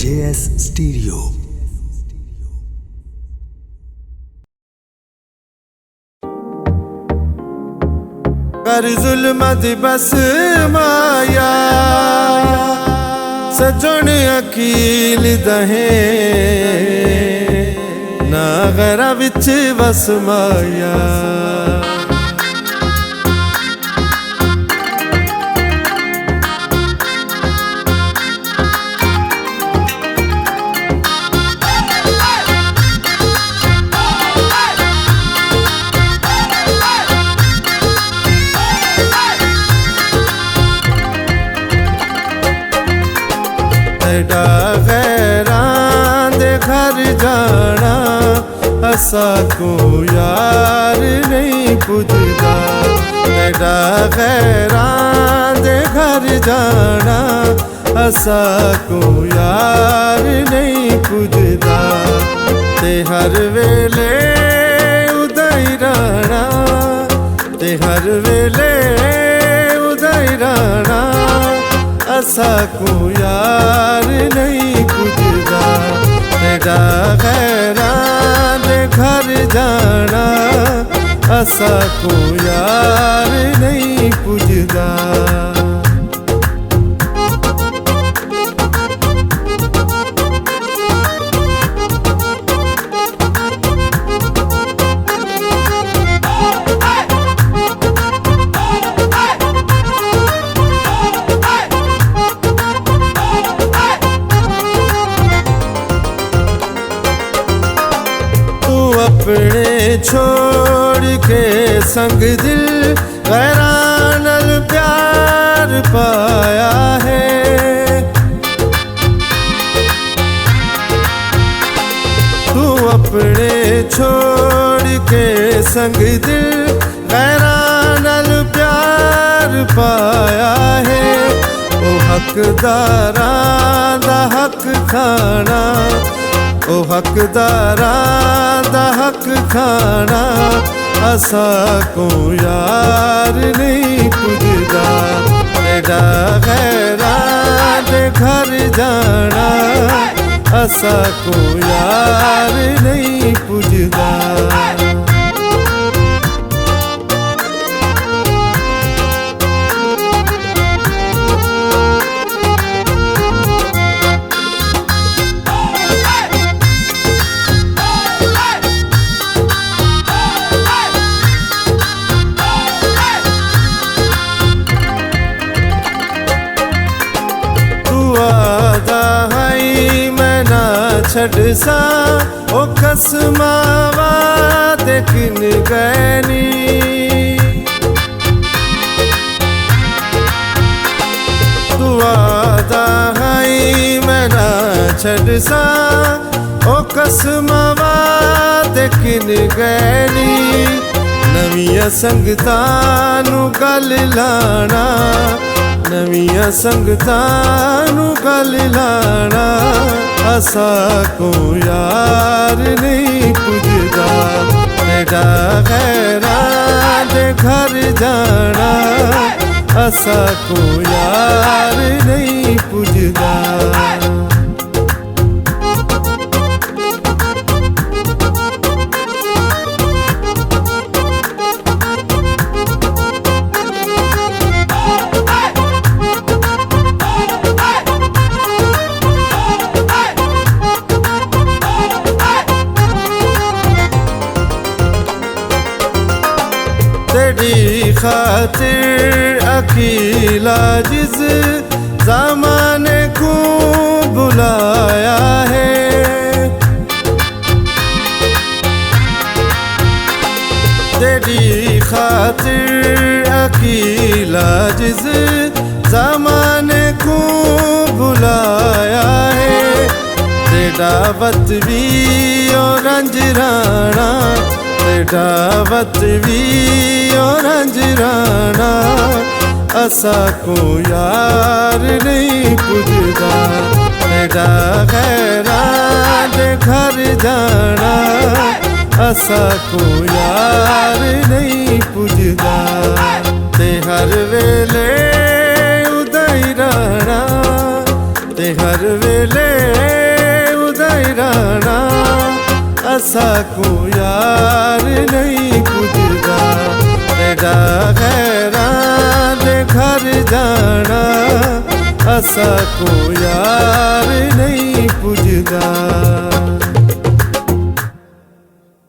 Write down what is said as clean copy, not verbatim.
JS Stereo। कर जुल्मत बस माया सजन अकील दहे ना गरा विच बस माया तेरा गैरां दे घर जाना असा को यार नहीं पुजदा। तेरा गैरां दे घर जाना असा को यार नहीं पुजदा। ते हर वेले उदाई रहना, ते हर वेले उदाई रहना असा को यार नहीं पुजदा। तेरा गैरां दे घर जाना असा को यार नहीं पुजदा। अपने छोड़ के संग दिल गैरां नाल प्यार पाया है। तू अपने छोड़ के संग दिल गैरां नाल प्यार पाया है। ओ हकदारां दा हक खाना, ओ हकदारां दा हक खाना असा को यार नहीं पुजदा। तेरा गैरां दे घर जाना असा को यार नहीं पुजदा। छड़ सा ओ कसमावा देखन गैनी। तू वादा है मैं ना छड़ सा ओ कसमावा देखन गैनी। नविया संगतां नू गल लाना, नविया संगतां नू गल लाना असा को यार नहीं पुजदा। तेरा गैरां दे घर जाना असा को यार नहीं पुजदा। तेरी खातिर अकीला जिस ज़माने को बुलाया है। तेरी खातिर अकीला जिस ज़माने को बुलाया है। तेरा बतवी और अंजराना, तेरा बतवी और अंजराना असा को यार नहीं पुजदा। तेरा गैरां दे घर जाना असा को यार नहीं पुजदा। ते हर वेले उदाई रहना, ते हर वेले उदय राणा असा को यार नहीं पुजदा तेरा गैरा दे घर जाना असा को यार नहीं पुजदा।